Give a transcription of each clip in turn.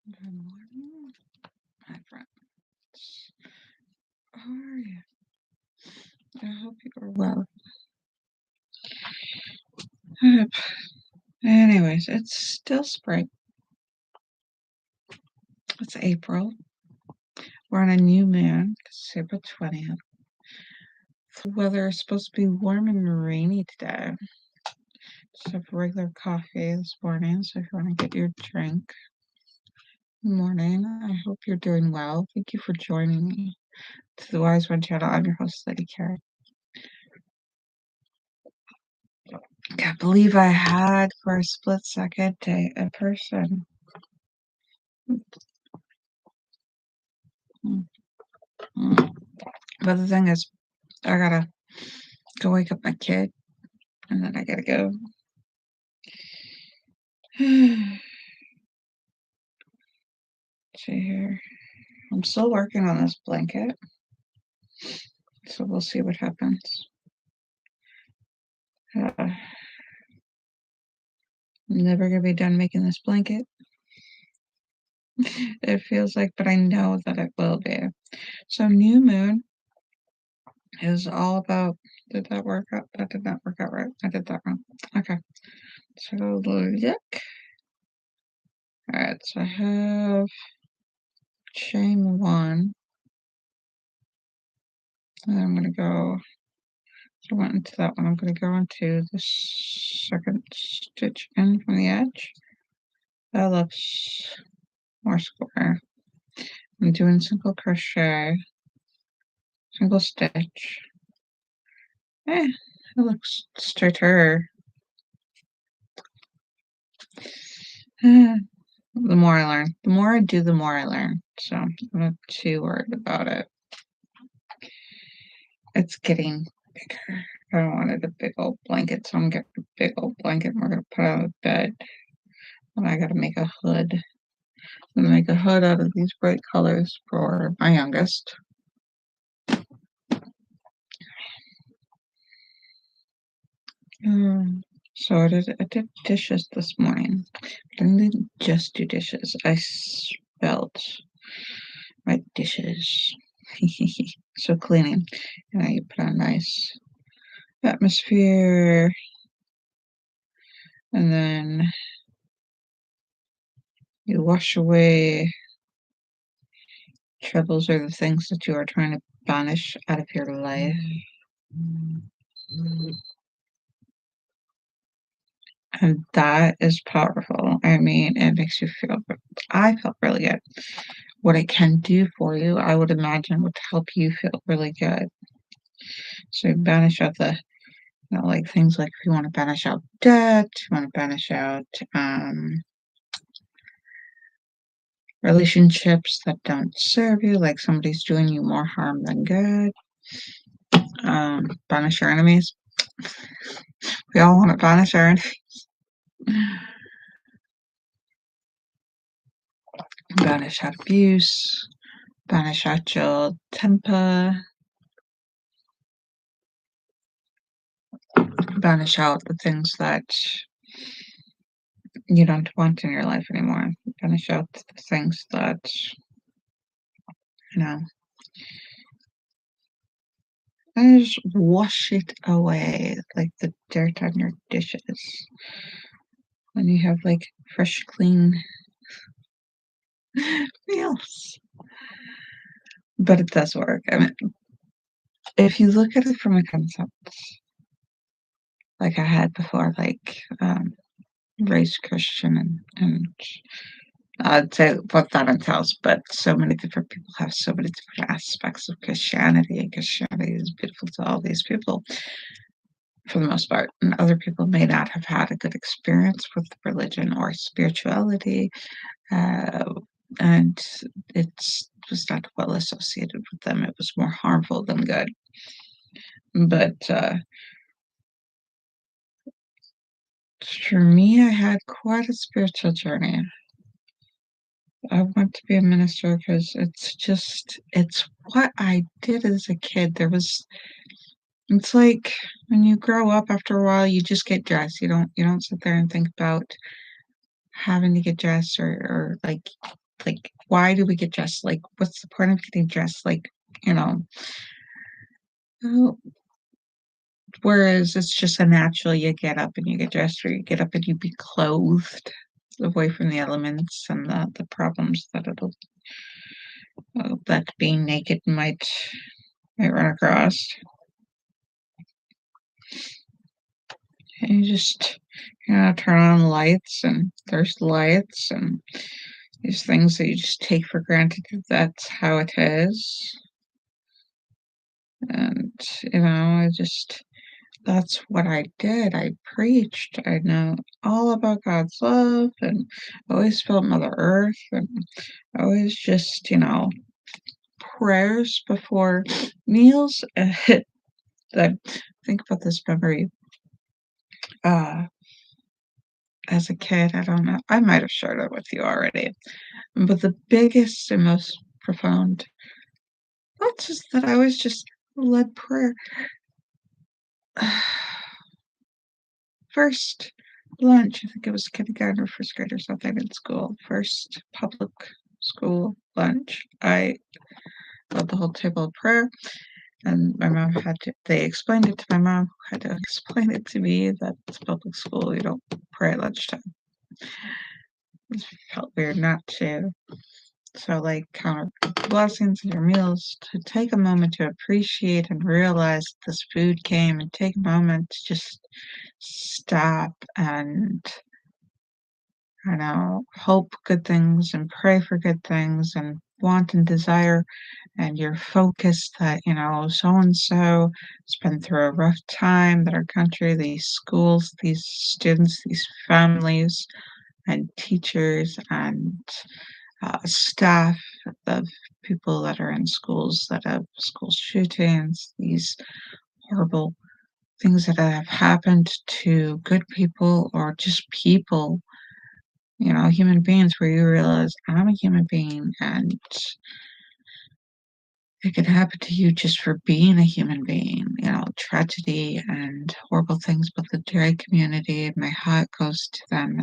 Good morning, my friends. How are you? I hope you are well. Anyways, it's still spring. It's April. We're on a new moon. It's April 20th. The weather is supposed to be warm and rainy today. Just have regular coffee this morning, so if you want to get your drink. Good morning. I hope you're doing well. Thank you for joining me to the Wise One channel. I'm your host, Lady Caren. Can't believe I had for a split second a person. But the thing is, I gotta go wake up my kid, and then I gotta go. See here. I'm still working on this blanket, so we'll see what happens. I'm never gonna be done making this blanket. It feels like, but I know that it will be. So new moon is all about. Did that work out? That did not work out right. I did that wrong. Okay. So look. All right. So I have chain one. And I'm gonna go. So I went into that one. I'm gonna go into the second stitch in from the edge. That looks more square. I'm doing single crochet, single stitch. It looks straighter. The more I learn, the more I do, the more I learn. So I'm not too worried about it. It's getting bigger. I don't wanted a big old blanket, so I'm getting a big old blanket. And we're gonna put it on the bed. And I gotta make a hood. I'm gonna make a hood out of these bright colors for my youngest. So I did dishes this morning. But I didn't just do dishes. I spelled my dishes. So cleaning. And I put on a nice atmosphere. And then you wash away troubles or the things that you are trying to banish out of your life. And that is powerful. I mean, it makes you feel good. I felt really good. What it can do for you, I would imagine, would help you feel really good. So you banish out the, like things like if you want to banish out debt, you want to banish out relationships that don't serve you, like somebody's doing you more harm than good. Banish your enemies. We all want to banish our enemies. Banish out abuse. Banish out your temper. Banish out the things that you don't want in your life anymore. Banish out the things that, and just wash it away, like the dirt on your dishes. When you have like fresh, clean meals. But it does work. I mean, if you look at it from a concept like I had before, like raised Christian and I'd say what that entails, but so many different people have so many different aspects of Christianity, and Christianity is beautiful to all these people for the most part. And other people may not have had a good experience with religion or spirituality, and it was not well associated with them. It was more harmful than good. But for me, I had quite a spiritual journey. I want to be a minister because it's what I did as a kid. It's like when you grow up after a while, you just get dressed. You don't sit there and think about having to get dressed or like like, why do we get dressed? Like, what's the point of getting dressed? Like, you know, oh, whereas it's just a natural, you get up and you get dressed, or you get up and you be clothed away from the elements and the problems that that being naked might run across. And you just, turn on lights, and there's lights and these things that you just take for granted that that's how it is. And, that's what I did. I preached. I know all about God's love, and always felt Mother Earth, and always just, prayers before meals. I think about this memory uh, as a kid. I don't know. I might have shared it with you already. But the biggest and most profound thoughts is that I always just led prayer. First lunch, I think it was kindergarten or first grade or something in school. First public school lunch. I led the whole table of prayer, and my mom they explained it to my mom, who had to explain it to me that it's public school, you don't pray at lunchtime. It felt weird not to. So, like, count blessings in your meals, to take a moment to appreciate and realize this food came, and take a moment to just stop and, hope good things and pray for good things and want and desire, and you're focused that, so and so has been through a rough time, that our country, these schools, these students, these families, and teachers, and staff of people that are in schools that have school shootings, these horrible things that have happened to good people or just people, human beings, where you realize I'm a human being, and it can happen to you just for being a human being, tragedy and horrible things. But the drag community, my heart goes to them,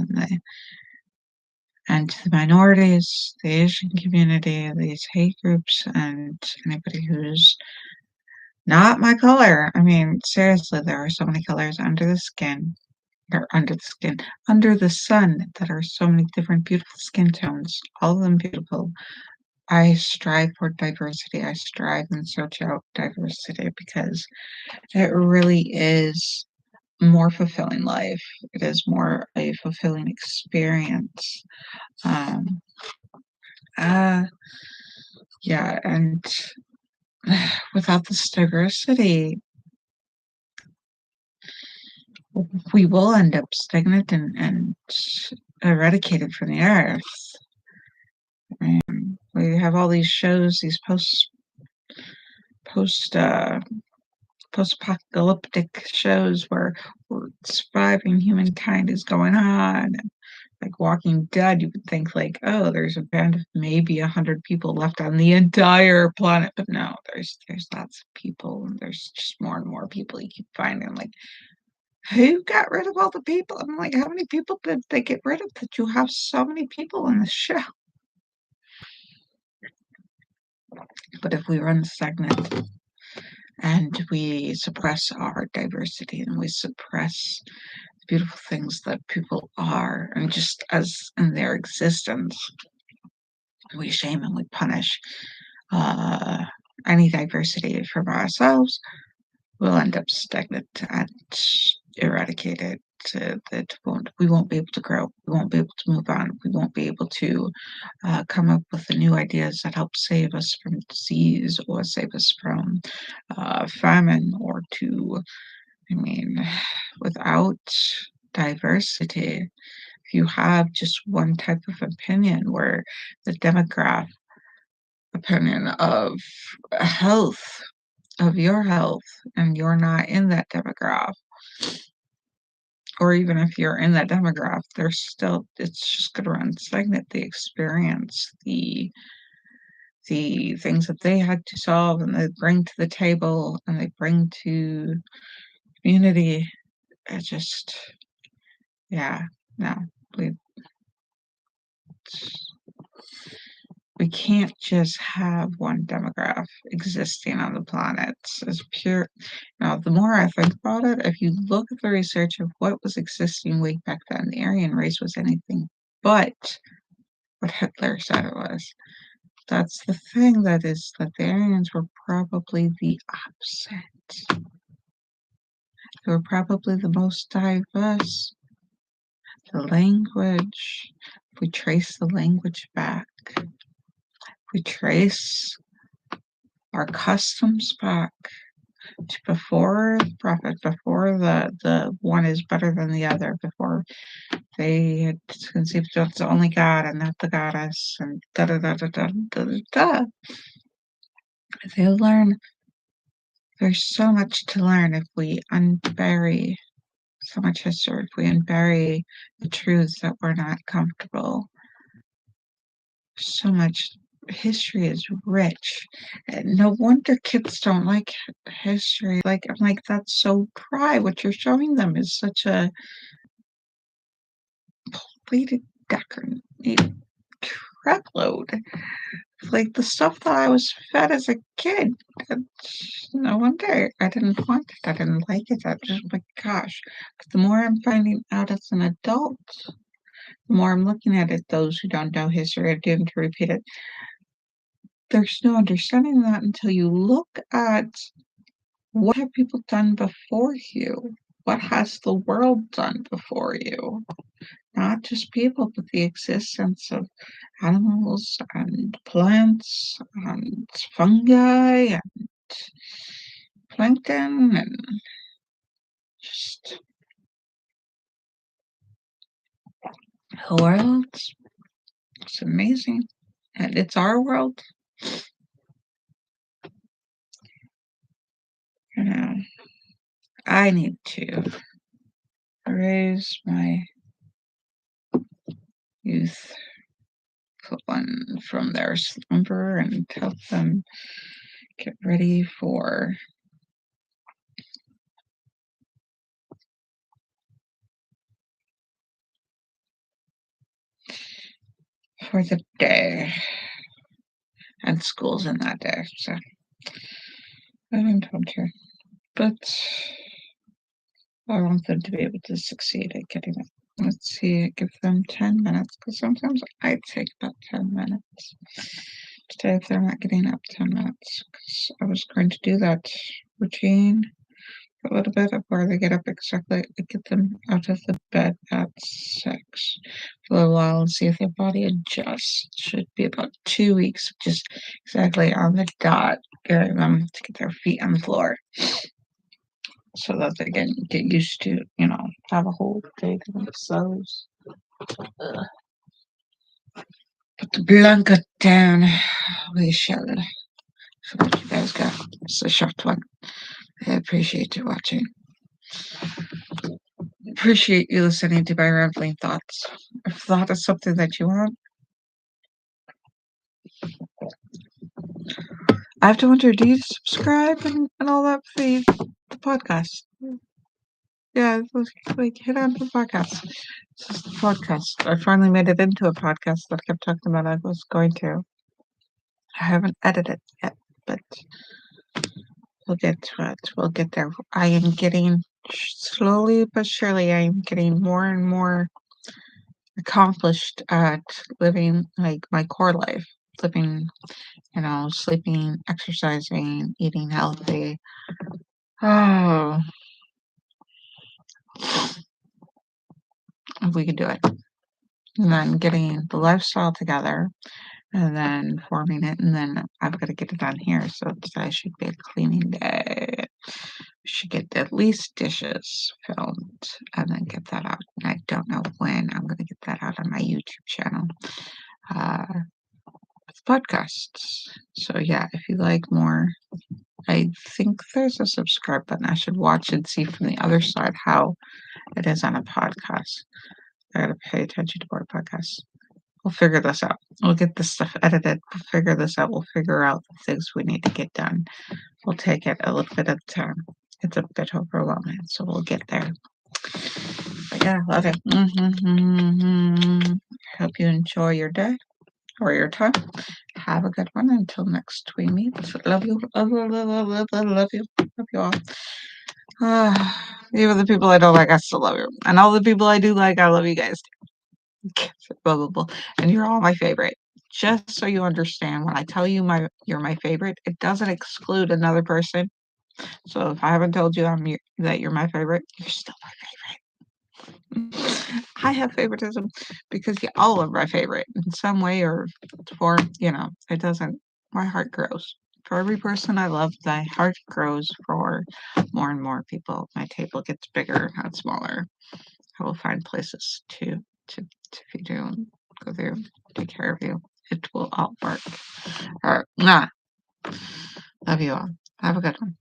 and to the minorities, the Asian community, these hate groups, and anybody who's not my color. I mean, seriously, there are so many colors under the skin, or under the sun, that are so many different beautiful skin tones, all of them beautiful. I strive for diversity. I strive and search out diversity because it really is more fulfilling life. It is more a fulfilling experience. Um, uh, yeah, and without this diversity, we will end up stagnant and eradicated from the earth. We have all these shows, these post post-apocalyptic shows where surviving humankind is going on. Like Walking Dead, you would think like, oh, there's a band of maybe 100 people left on the entire planet, but no, there's lots of people, and there's just more and more people you keep finding. Like, who got rid of all the people? I'm like, how many people did they get rid of that you have so many people in the show? But if we run stagnant and we suppress our diversity, and we suppress the beautiful things that people are, and just as in their existence, we shame and we punish uh, any diversity from ourselves, we'll end up stagnant and eradicated. That we won't be able to grow. We won't be able to move on. We won't be able to come up with the new ideas that help save us from disease, or save us from famine, or I mean, without diversity, if you have just one type of opinion, where the demographic opinion of health, of your health, and you're not in that demographic, or even if you're in that demographic, it's just going to run stagnant. The experience, the things that they had to solve, and they bring to the table, and they bring to community, it just, yeah, no, we, We can't just have one demographic existing on the planet as pure. Now, the more I think about it, if you look at the research of what was existing way back then, the Aryan race was anything but what Hitler said it was. That's the thing, that is that the Aryans were probably the opposite. They were probably the most diverse. The language, if we trace the language back, if we trace our customs back to before the prophet, before the one is better than the other, before they had conceived that's the only God and not the goddess, and da da da da da da da da. They learn. There's so much to learn if we unbury so much history, if we unbury the truths that we're not comfortable. So much history is rich. And no wonder kids don't like history. Like, I'm like, that's so dry. What you're showing them is such a completed crap load. Like the stuff that I was fed as a kid. No wonder I didn't want it. I didn't like it. I just, my gosh. But the more I'm finding out as an adult, the more I'm looking at it, those who don't know history are doomed to repeat it. There's no understanding that until you look at what have people done before you? What has the world done before you? Not just people, but the existence of animals and plants and fungi and plankton and just the world. It's amazing. And it's our world. You know, I need to raise my youth from their slumber and help them get ready for the day, and school's in that day, so I haven't told her, but I want them to be able to succeed at getting it. Let's see, give them 10 minutes, because sometimes I take about 10 minutes. Today, if they're not getting up 10 minutes, because I was going to do that routine a little bit of where they get up exactly, get them out of the bed at 6 for a little while and see if their body adjusts. Should be about 2 weeks, just exactly on the dot, getting them to get their feet on the floor so that they can get used to, have a whole day to themselves. Put the blanket down. We shall let you guys go. It's a short one. I appreciate you watching. Appreciate you listening to my rambling thoughts. If that is something that you want, I have to wonder, do you subscribe and all that for the podcast? Yeah, like hit on the podcast. This is the podcast. I finally made it into a podcast that I kept talking about I was going to. I haven't edited yet, but we'll get to it. We'll get there. I am getting, slowly but surely, I am getting more and more accomplished at living like my core life. Living, sleeping, exercising, eating healthy. Oh, if we could do it. And then getting the lifestyle together and then forming it. And then I've got to get it done here. So today should be a cleaning day. We should get at least dishes filmed and then get that out. And I don't know when I'm going to get that out on my YouTube channel. Podcasts. So yeah, if you like more, I think there's a subscribe button. I should watch and see from the other side how it is on a podcast. I gotta pay attention to more podcasts. We'll figure this out. We'll get this stuff edited. We'll figure this out. We'll figure out the things we need to get done. We'll take it a little bit at a time. It's a bit overwhelming, so we'll get there. But yeah, love it. Hope you enjoy your day or your time. Have a good one until next we meet. Love you. Love you. Love you. Love you all. Even the people I don't like, I still love you. And all the people I do like, I love you guys too. Blah, blah, blah. And you're all my favorite. Just so you understand, when I tell you you're my favorite, it doesn't exclude another person. So if I haven't told you that you're my favorite, you're still my favorite. I have favoritism because you all are my favorite in some way or form. It doesn't. My heart grows. For every person I love, my heart grows for more and more people. My table gets bigger, not smaller. I will find places to feed you and go there, take care of you. It will all work. All right. Love you all. Have a good one.